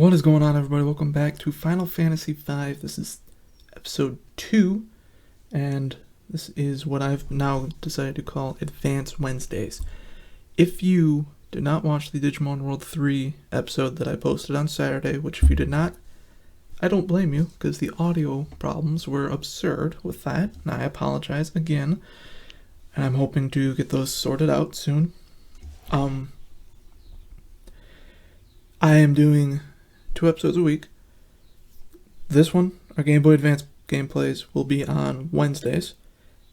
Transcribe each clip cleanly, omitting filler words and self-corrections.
What is going on, everybody? Welcome back to Final Fantasy V. This is episode 2, and this is what I've now decided to call Advance Wednesdays. If you did not watch the Digimon World 3 episode that I posted on Saturday, which if you did not, I don't blame you, because the audio problems were absurd with that, and I apologize again, and I'm hoping to get those sorted out soon. I am doing 2 episodes a week. This one, our Game Boy Advance gameplays, will be on Wednesdays.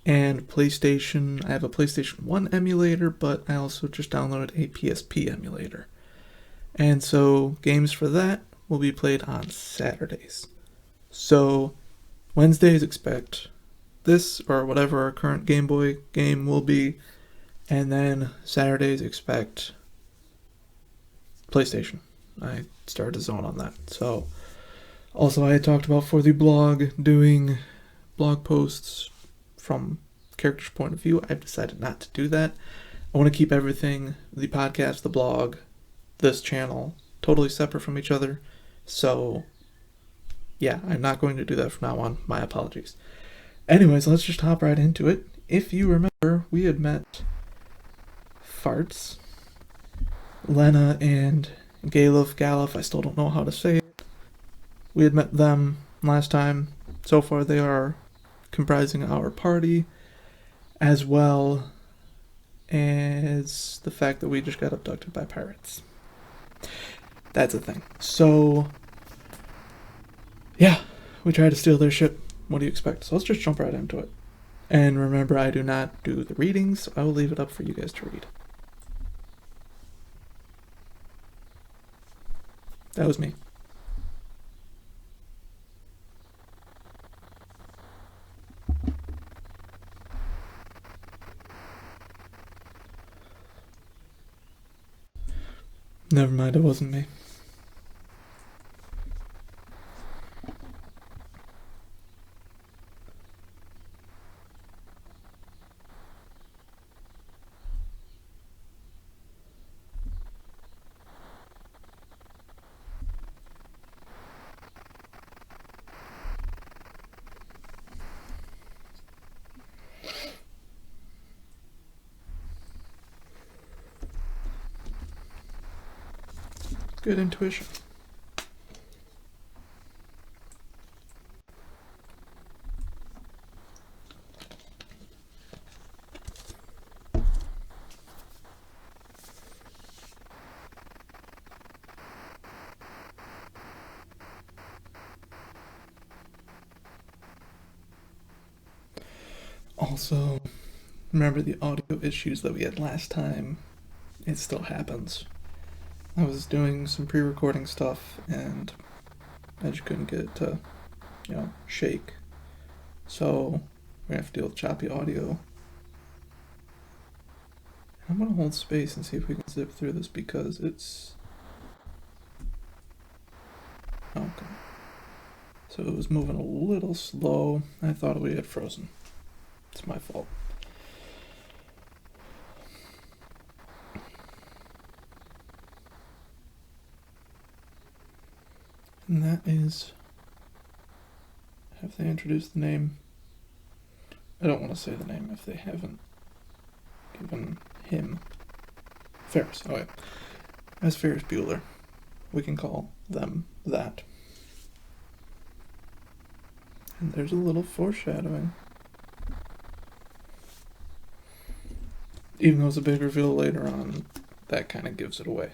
And PlayStation, I have a PlayStation 1 emulator, but I also just downloaded a PSP emulator. And so games for that will be played on Saturdays. So Wednesdays expect this or whatever our current Game Boy game will be. And then Saturdays expect PlayStation. I started to zone on that. So, also I had talked about for the blog, doing blog posts from character's point of view. I've decided not to do that. I want to keep everything, the podcast, the blog, this channel, totally separate from each other. So, yeah, I'm not going to do that from now on. My apologies. Anyways, let's just hop right into it. If you remember, we had met Farts, Lena, and Galuf, I still don't know how to say it. We had met them last time. So far they are comprising our party, as well as the fact that we just got abducted by pirates. That's a thing. So, yeah, we tried to steal their ship. What do you expect? So let's just jump right into it. And remember, I do not do the readings, so I will leave it up for you guys to read. That was me. Never mind, it wasn't me. Good intuition. Also, remember the audio issues that we had last time? It still happens. I was doing some pre-recording stuff and I just couldn't get it to, shake. So we have to deal with choppy audio. I'm gonna hold space and see if we can zip through this because it's... Okay. So it was moving a little slow. I thought we had frozen. It's my fault. And that is... Have they introduced the name? I don't want to say the name if they haven't given him. Ferris, okay. As Ferris Bueller. We can call them that. And there's a little foreshadowing. Even though it's a big reveal later on, that kind of gives it away.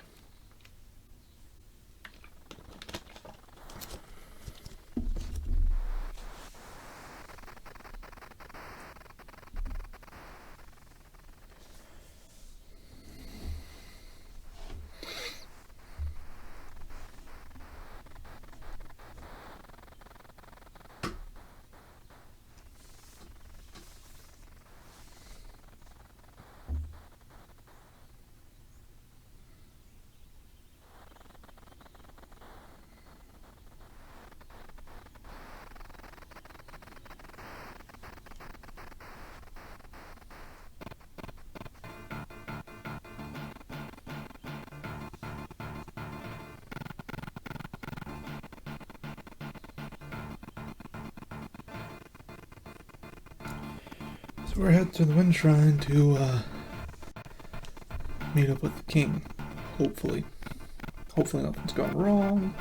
So we're headed to the Wind Shrine to meet up with the king. Hopefully. Hopefully nothing's gone wrong.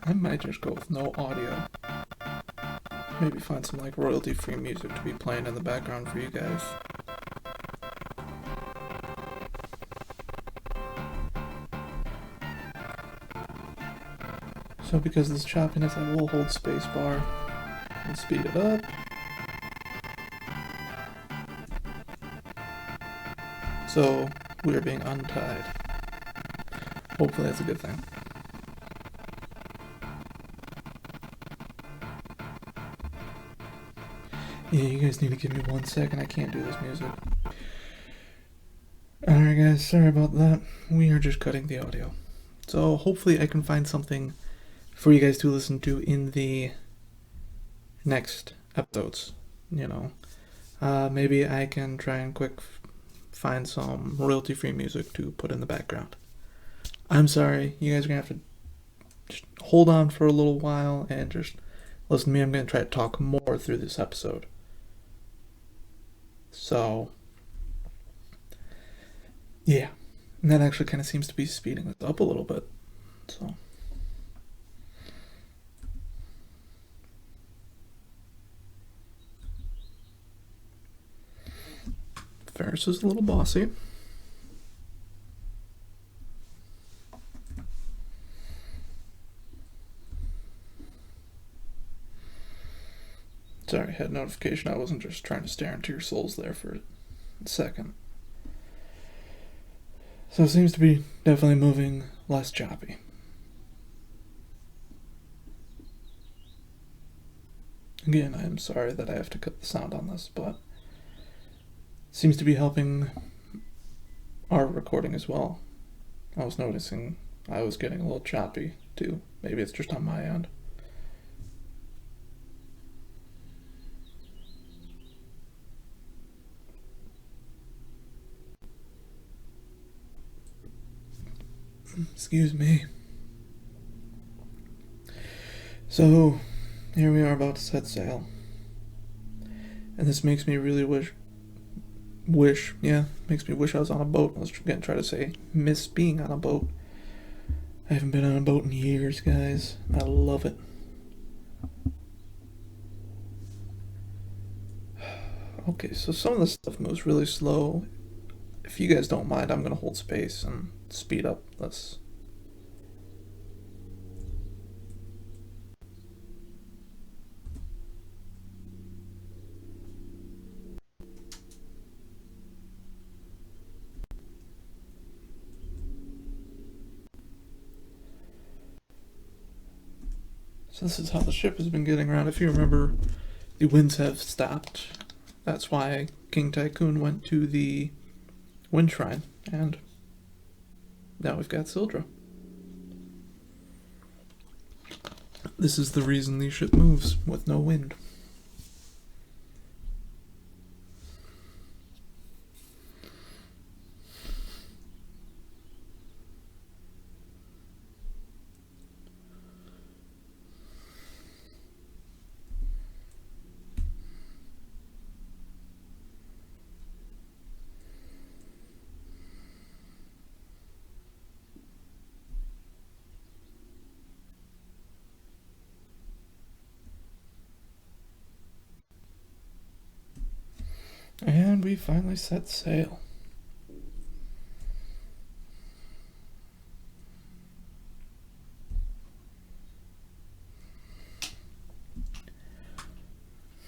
I might just go with no audio. Maybe find some like royalty-free music to be playing in the background for you guys. So because of this choppiness, I will hold spacebar and speed it up. So we are being untied. Hopefully that's a good thing. Yeah, you guys need to give me 1 second. I can't do this music. Alright guys, sorry about that. We are just cutting the audio. So hopefully I can find something for you guys to listen to in the next episodes, you know. Maybe I can try and find some royalty-free music to put in the background. I'm sorry, you guys are going to have to just hold on for a little while and just listen to me. I'm going to try to talk more through this episode. So, yeah. And that actually kind of seems to be speeding this up a little bit. So. Ferris is a little bossy. Sorry, I had a notification. I wasn't just trying to stare into your souls there for a second. So it seems to be definitely moving less choppy. Again, I am sorry that I have to cut the sound on this, but it seems to be helping our recording as well. I was noticing I was getting a little choppy too. Maybe it's just on my end. Excuse me. So, here we are about to set sail. And this makes me really makes me wish I was on a boat. I was going to try to say, miss being on a boat. I haven't been on a boat in years, guys. I love it. Okay, so some of this stuff moves really slow. If you guys don't mind, I'm going to hold space and speed up this. So this is how the ship has been getting around. If you remember, the winds have stopped. That's why King Tycoon went to the Wind Shrine, and now we've got Sildra. This is the reason the ship moves with no wind. And we finally set sail.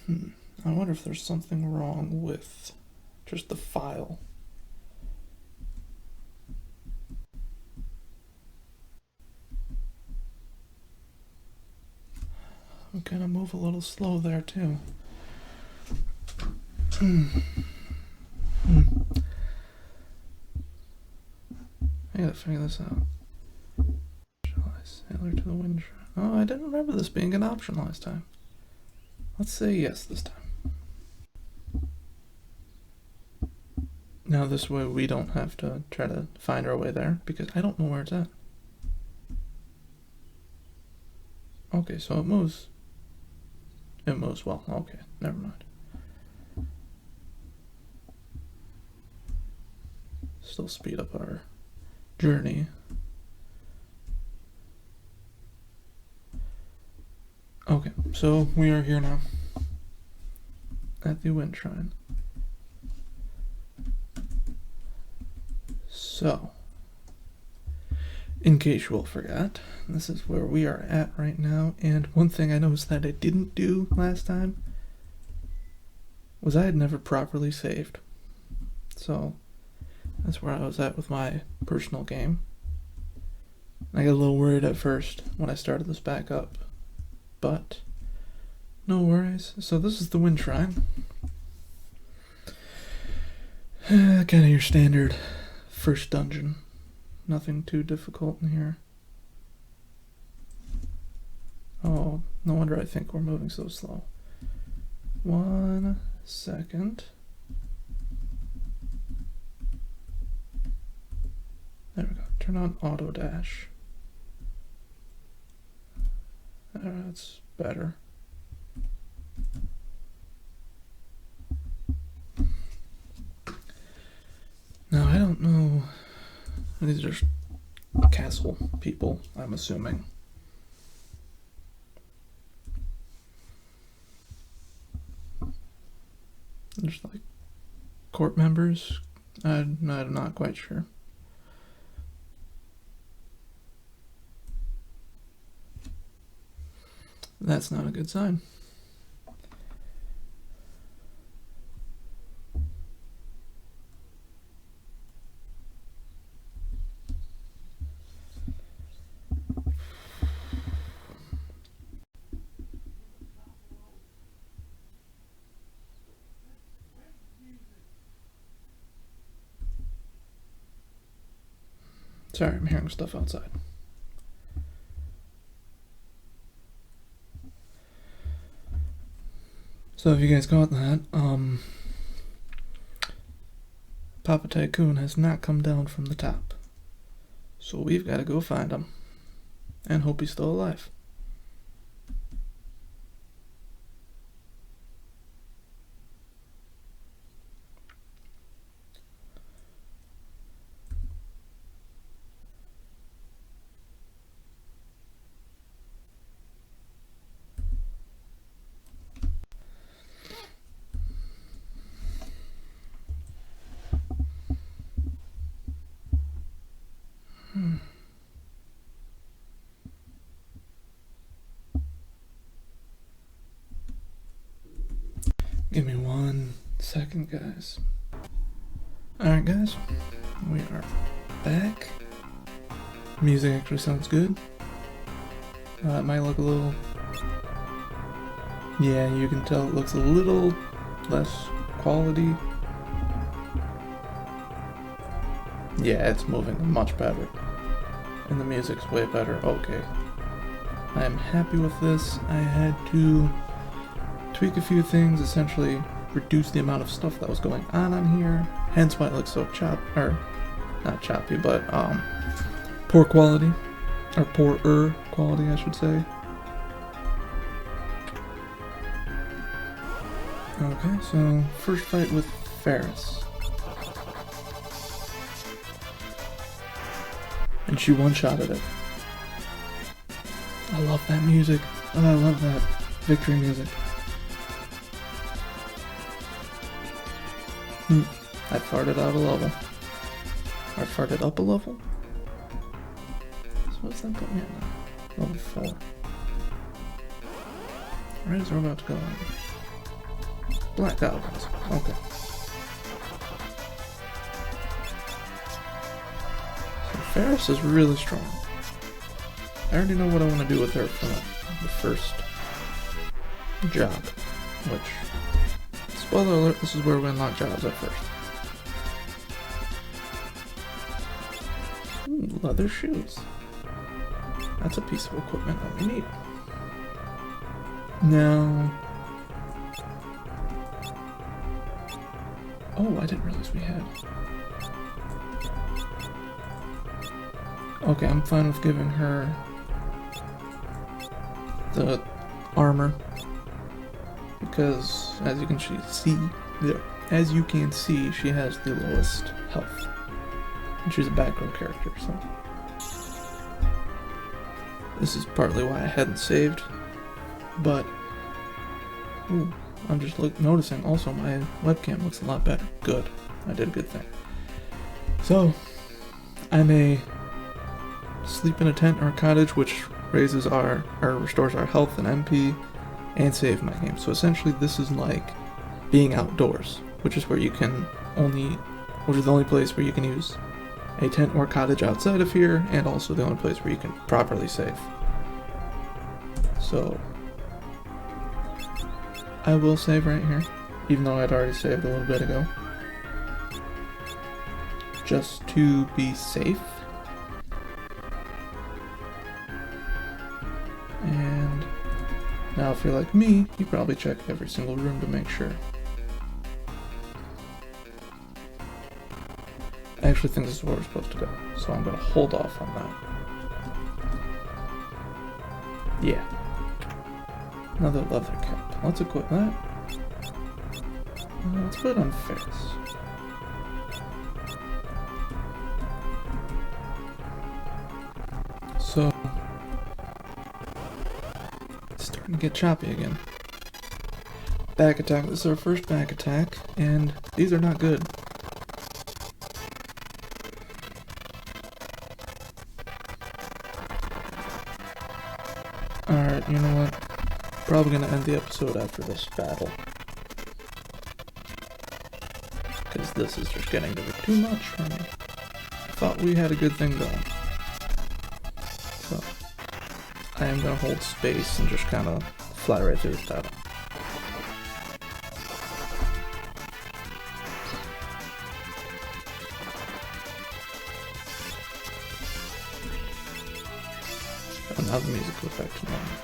I wonder if there's something wrong with just the file. I'm gonna move a little slow there too. I gotta figure this out. Shall I sail her to the Wind Shrine? Oh, I didn't remember this being an option last time. Let's say yes this time. Now this way we don't have to try to find our way there, because I don't know where it's at. Okay, so it moves It moves well. Okay, never mind. Still speed up our journey. Okay, so we are here now at the Wind Shrine. So, in case you all forgot, this is where we are at right now, and one thing I noticed that I didn't do last time was I had never properly saved. So, that's where I was at with my personal game. I got a little worried at first when I started this back up, but no worries. So this is the Wind Shrine. Kind of your standard first dungeon. Nothing too difficult in here. Oh, no wonder I think we're moving so slow. 1 second. There we go. Turn on auto dash. That's better. Now, I don't know. These are castle people, I'm assuming. There's like court members. I'm not quite sure. That's not a good sign. Sorry, I'm hearing stuff outside. So if you guys caught that, Papa Tycoon has not come down from the top. So we've got to go find him. And hope he's still alive. Give me 1 second, guys. Alright, guys. We are back. Music actually sounds good. It might look a little... Yeah, you can tell it looks a little less quality. Yeah, it's moving much better. And the music's way better. Okay. I am happy with this. I had to tweak a few things, essentially reduce the amount of stuff that was going on here, hence why it looks so not choppy, but poor quality, or poorer quality, I should say. Okay, so first fight with Ferris. And she one-shotted it. I love that music. Oh, I love that victory music. I farted out a level. Or farted up a level? So what's that put me at now? Level 4. Right as we're about to go on. Black Goblins. Okay. So Ferris is really strong. I already know what I want to do with her for the first job. Which, spoiler alert, this is where we unlock jobs at first. Ooh, leather shoes. That's a piece of equipment that we need. Now... Oh, I didn't realize we had... Okay, I'm fine with giving her the armor. because as you can see, she has the lowest health. And she's a back row character, so this is partly why I hadn't saved. But ooh, I'm just noticing also my webcam looks a lot better. Good. I did a good thing. So I may sleep in a tent or a cottage, which restores our health and MP, and save my game. So essentially this is like being outdoors, which is the only place where you can use a tent or cottage outside of here, and also the only place where you can properly save. So I will save right here, even though I'd already saved a little bit ago, just to be safe. And now if you're like me, you probably check every single room to make sure. I actually think this is where we're supposed to go, so I'm going to hold off on that. Yeah. Another leather cap. Let's equip that. Let's put it on Ferris. So, it's starting to get choppy again. Back attack. This is our first back attack, and these are not good. Alright, you know what? Probably gonna end the episode after this battle, because this is just getting to be too much for me. I thought we had a good thing going. So, I am gonna hold space and just kind of fly right through this battle. Oh, now the music goes back to normal.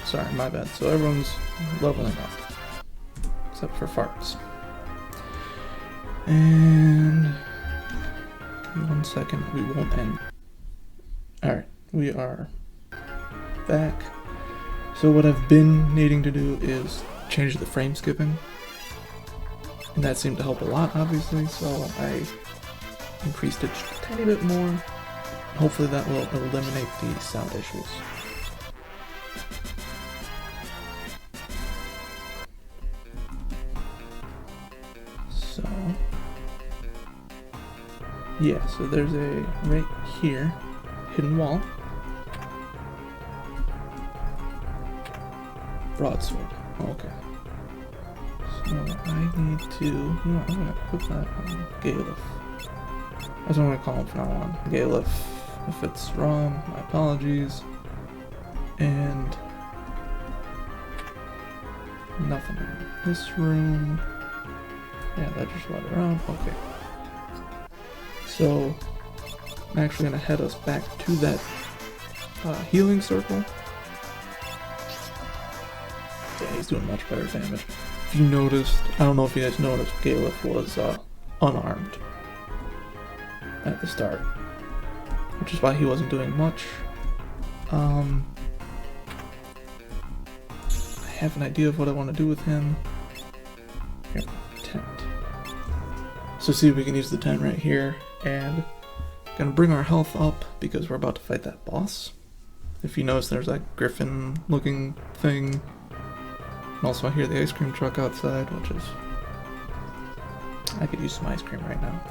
Sorry, my bad. So everyone's leveling up, except for farts. And give me 1 second, we won't end. Alright, we are back. So what I've been needing to do is change the frame skipping, and that seemed to help a lot, obviously, so I increased it just a tiny bit more. Hopefully that will eliminate the sound issues. So, yeah, so there's a, right here, hidden wall. Broadsword, okay. So I need to, you know, I'm gonna put that on Galef. That's what I'm gonna call him from now on. Galef. If it's wrong, my apologies. And nothing in this room. Yeah, that just went around. Okay. So I'm actually gonna head us back to that healing circle. Yeah, he's doing much better damage. If you noticed, I don't know if you guys noticed, Galef was unarmed at the start, which is why he wasn't doing much. I have an idea of what I want to do with him. Here, tent. So see, we can use the tent right here, and gonna bring our health up because we're about to fight that boss. If you notice, there's that griffin looking thing. And also I hear the ice cream truck outside, which is, I could use some ice cream right now.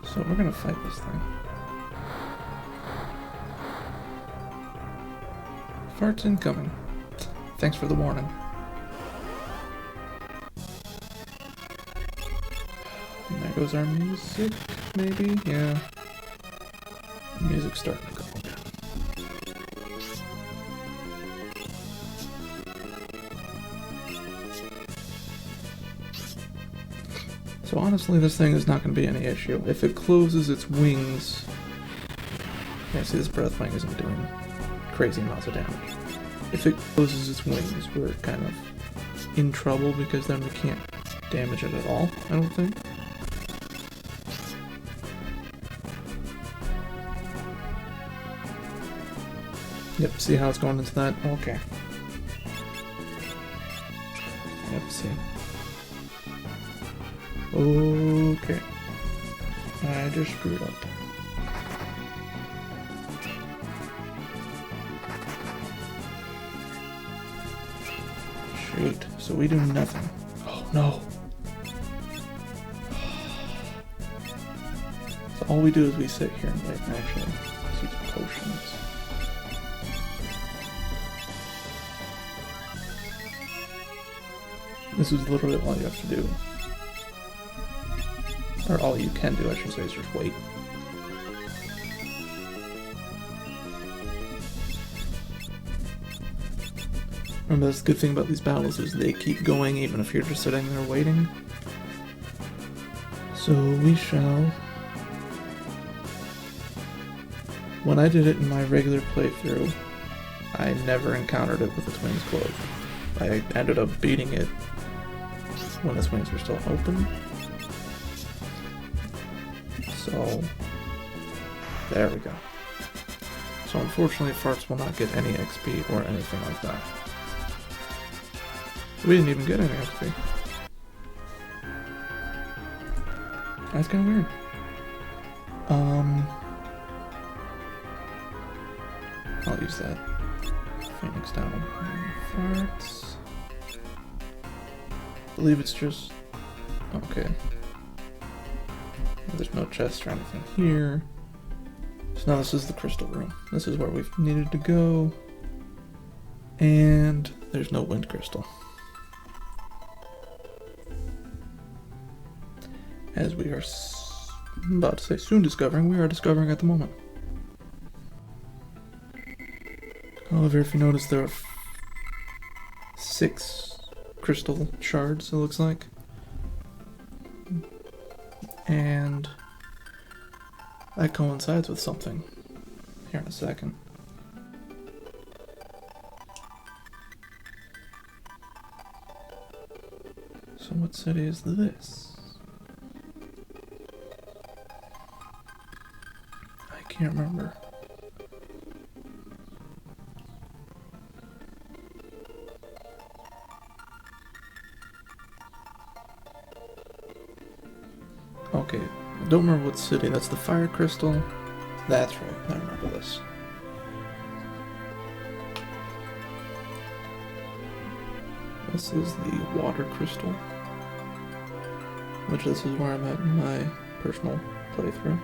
So we're gonna fight this thing. Farts incoming. Thanks for the warning. And there goes our music, maybe? Yeah. The music's starting to go again. So honestly, this thing is not going to be any issue. If it closes its wings... Yeah, see, this breath wing isn't doing crazy amounts of damage. if it closes its wings, we're kind of in trouble because then we can't damage it at all, I don't think. Yep, see how it's going into that? Okay. Yep, see. Okay. I just screwed up. Shoot, so we do nothing. Oh no. So all we do is we sit here and wait. Actually, let's use potions. This is literally all you have to do. Or all you can do, I should say, is just wait. Remember, that's the good thing about these battles is they keep going even if you're just sitting there waiting. So we shall... When I did it in my regular playthrough, I never encountered it with its wings closed. I ended up beating it when its wings were still open. So, there we go. So unfortunately, farts will not get any XP or anything like that. We didn't even get any XP. That's kind of weird. I'll use that. Phoenix down on farts. I believe it's just... Okay. There's no chest or anything here. So now this is the crystal room. This is where we've needed to go. And there's no wind crystal. As we are about to say soon discovering, we are discovering at the moment. However, if you notice, there are 6 crystal shards, it looks like. And that coincides with something here in a second. So what city is this? I can't remember. Okay, I don't remember what city. That's the fire crystal. That's right, I remember this. This is the water crystal, which this is where I'm at in my personal playthrough.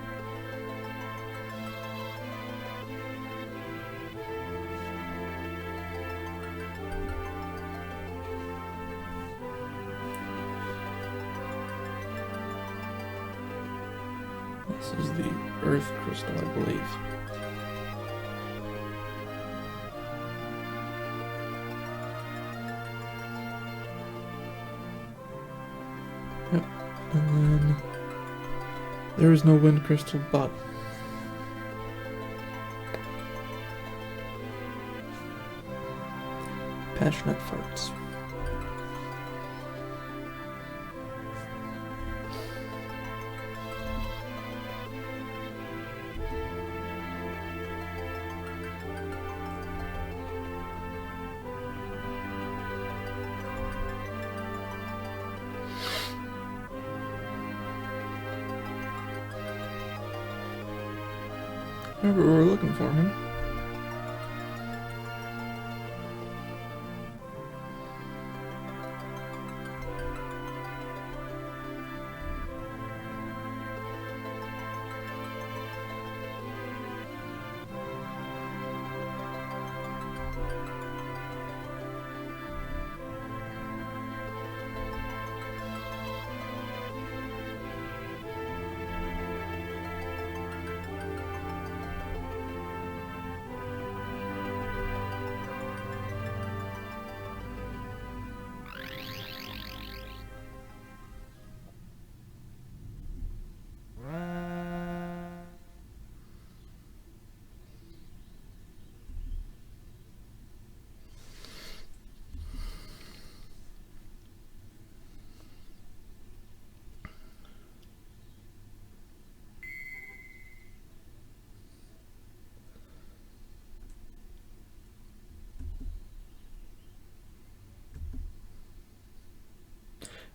This is the earth crystal, I believe. Yep, and then there is no wind crystal, but passionate farts. Remember, we were looking for him.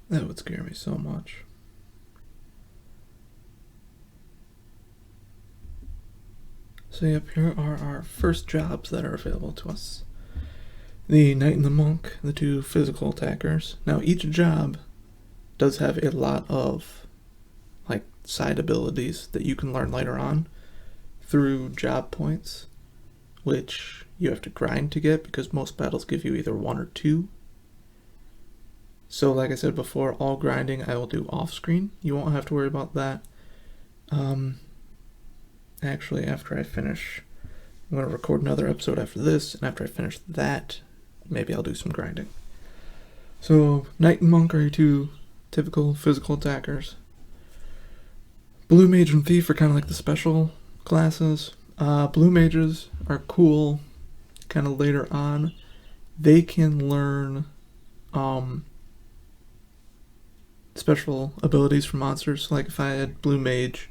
That would scare me so much. So yep, here are our first jobs that are available to us. The Knight and the Monk, the two physical attackers. Now each job does have a lot of like side abilities that you can learn later on through job points, which you have to grind to get because most battles give you either 1 or 2. So like I said before, all grinding I will do off screen. You won't have to worry about that. Actually, after I finish, I'm going to record another episode after this, and after I finish that, maybe I'll do some grinding. So, Knight and Monk are your two typical physical attackers. Blue Mage and Thief are kind of like the special classes. Blue Mages are cool kind of later on. They can learn special abilities from monsters. So like if I had Blue Mage,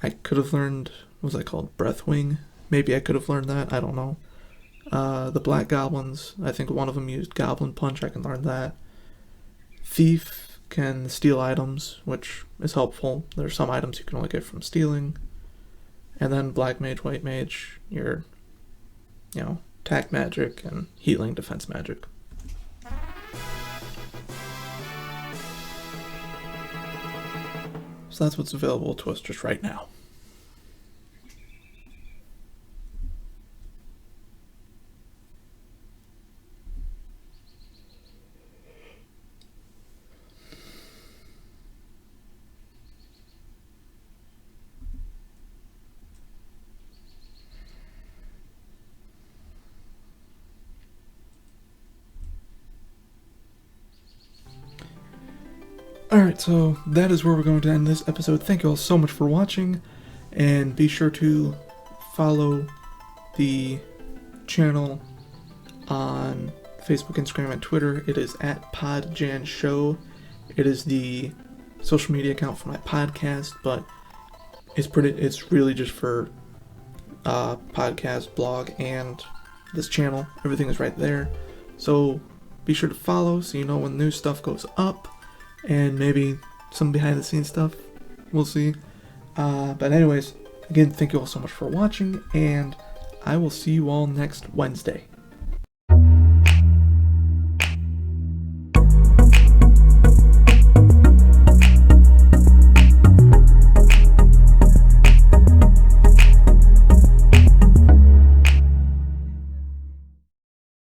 I could have learned, what was that called? Breathwing? Maybe I could have learned that, I don't know. The Black Goblins, I think one of them used Goblin Punch, I can learn that. Thief can steal items, which is helpful. There are some items you can only get from stealing. And then Black Mage, White Mage, your, attack magic and healing defense magic. So that's what's available to us just right now. Alright, so that is where we're going to end this episode. Thank you all so much for watching, and be sure to follow the channel on Facebook, Instagram, and Twitter. It is at PodJan Show. It is the social media account for my podcast, but it's really just for podcast, blog, and this channel. Everything is right there. So be sure to follow so you know when new stuff goes up. And maybe some behind the scenes stuff. We'll see. But anyways, again, thank you all so much for watching, and I will see you all next Wednesday.